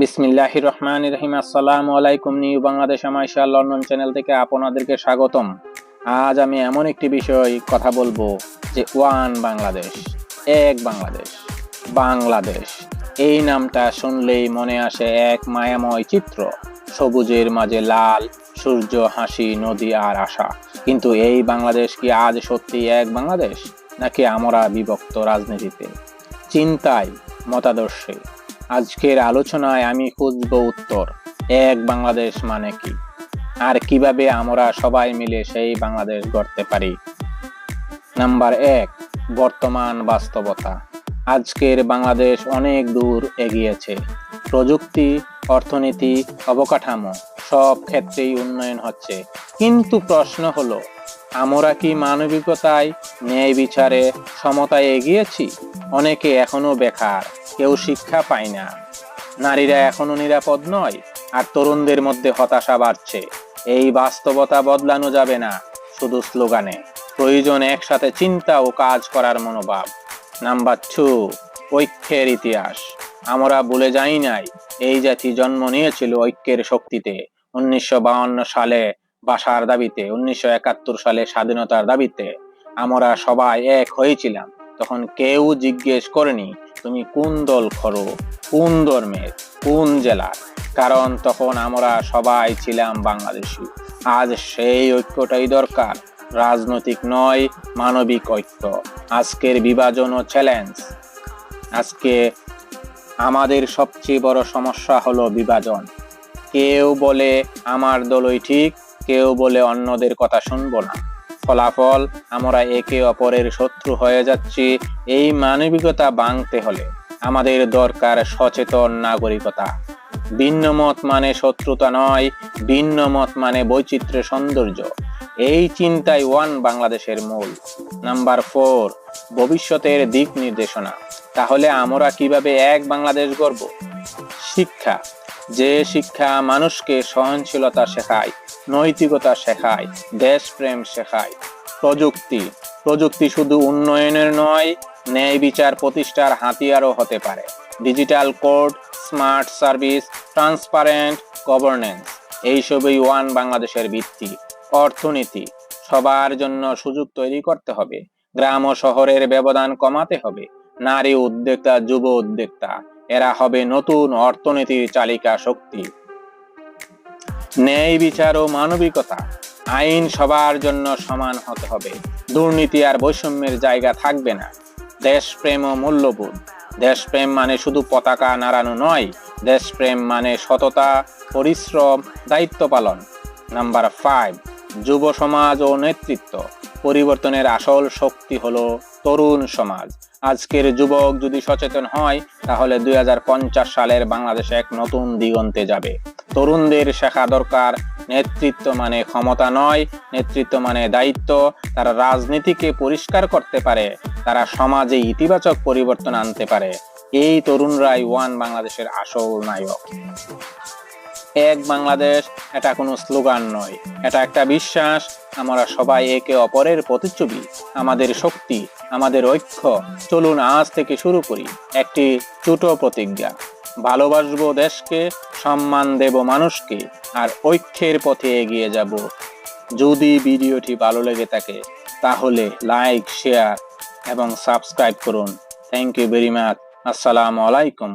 বিসমিল্লাহির রহমানির রহিম। আসসালামু আলাইকুম। New Bangladesh Amaisha London channel থেকে আপনাদেরকে স্বাগতম। আজ আমি এমন একটি বিষয় কথা বলবো যে ওয়ান বাংলাদেশ, এক বাংলাদেশ। বাংলাদেশ এই নামটা শুনলেই মনে আসে এক মায়াময় চিত্র, সবুজের মাঝে লাল সূর্য, হাসি, নদী আর আশা। কিন্তু এই বাংলাদেশ কি আজ সত্যি এক বাংলাদেশ, নাকি আমরা বিভক্ত রাজনীতিতে, চিন্তায়, মতাদর্শে? আজকের আলোচনায় আমি খুঁজব উত্তর। এক বাংলাদেশ মানে কি, আর কিভাবে আমরা সবাই মিলে সেই বাংলাদেশ গড়তে পারি। নাম্বার 1, বর্তমান বাস্তবতা। আজকের বাংলাদেশ অনেক দূর এগিয়েছে। প্রযুক্তি, অর্থনীতি, অবকাঠামো সব ক্ষেত্রেই উন্নয়ন হচ্ছে। কিন্তু প্রশ্ন হলো, আমরা কি মানবিকতায়, ন্যায় বিচারে, সমতায় এগিয়েছি? অনেকে এখনো বেকার, কেউ শিক্ষা পায় না, নারীরা এখনো নিরাপদ নয়, আর তরুণদের মধ্যে হতাশা বাড়ছে। এই বাস্তবতা বদলানো যাবে না শুধু স্লোগানে, প্রয়োজন একসাথে চিন্তা ও কাজ করার মনোভাব। নাম্বার 2, ঐক্যের ইতিহাস। আমরা ভুলে যাই নাই, এই জাতি জন্ম নিয়েছিল ঐক্যের শক্তিতে। 1952 সালে ভাষার দাবিতে, 1971 সালে স্বাধীনতার দাবিতে আমরা সবাই এক হয়েছিলাম। তখন কেউ জিজ্ঞেস করেনি তুমি কোন দল করো, কোন ধর্মের, কোন জেলার, কারণ তখন আমরা সবাই ছিলাম বাংলাদেশি। আজ সেই ঐক্যটাই দরকার, রাজনৈতিক নয়, মানবিক ঐক্য। আজকের বিভাজন ও চ্যালেঞ্জ। আজকে আমাদের সবচেয়ে বড় সমস্যা হলো বিভাজন। কেউ বলে আমার দলই ঠিক, কেউ বলে অন্যদের কথা শুনবো না। ফলাফল, আমরা একে অপরের শত্রু হয়ে যাচ্ছি। এই মানবিকতা ভাঙতে হলে আমাদের দরকার সচেতন নাগরিকতা। ভিন্ন মত মানে শত্রুতা নয়, ভিন্ন মত মানে বৈচিত্র্য, সৌন্দর্য। এই চিন্তাই ওয়ান বাংলাদেশের মূল। নাম্বার 4, ভবিষ্যতের দিক নির্দেশনা। তাহলে আমরা কিভাবে এক বাংলাদেশ গড়ব? শিক্ষা। যে শিক্ষা মানুষকে সহনশীলতা শেখায়, নৈতিকতা শেখায়, দেশপ্রেম শেখায়। প্রযুক্তি শুধু উন্নয়নের নয়, ন্যায় বিচার প্রতিষ্ঠার হাতিয়ারও হতে পারে। Digital code, smart service, transparent governance এইসবই ওয়ান বাংলাদেশের ভিত্তি। অর্থনীতি, সবার জন্য সুযোগ তৈরি করতে হবে। গ্রাম ও শহরের ব্যবধান কমাতে হবে। নারী উদ্যোক্তা, যুব উদ্যোক্তা, এরা হবে নতুন অর্থনীতির চালিকা শক্তি। ন্যায় বিচার ও মানবিকতা, আইন সবার জন্য সমান হতে হবে। দুর্নীতি আর বৈষম্যের জায়গা থাকবে না। দেশপ্রেম ও মূল্যবোধ। দেশপ্রেম মানে শুধু পতাকা নাড়ানো নয়, দেশপ্রেম মানে সততা, পরিশ্রম, দায়িত্ব পালন। নাম্বার 5, যুব সমাজ ও নেতৃত্ব। পরিবর্তনের আসল শক্তি হলো তরুণ সমাজ। আজকের যুবক যদি সচেতন হয়, তাহলে 2050 সালের বাংলাদেশ এক নতুন দিগন্তে যাবে। তরুণদের শেখা দরকার, নেতৃত্ব মানে ক্ষমতা নয়, নেতৃত্ব মানে দায়িত্ব। তারা রাজনীতিকে পরিষ্কার করতে পারে, তারা সমাজে ইতিবাচক পরিবর্তন আনতে পারে। এই তরুণরাই ওয়ান বাংলাদেশের আসল নায়ক। এক বাংলাদেশ এটা কোনো স্লোগান নয়, এটা একটা বিশ্বাস। আমরা সবাই একে অপরের প্রতিচ্ছবি। আমাদের শক্তি, আমাদের ঐক্য। চলুন আজ থেকে শুরু করি একটি ছোট প্রতিজ্ঞা। ভালোবাসবো দেশকে, সম্মান দেব মানুষকে, আর ঐক্যের পথে এগিয়ে যাব। যদি ভিডিওটি ভালো লেগে থাকে তাহলে লাইক, শেয়ার এবং সাবস্ক্রাইব করুন। Thank you very much. আসসালামু আলাইকুম।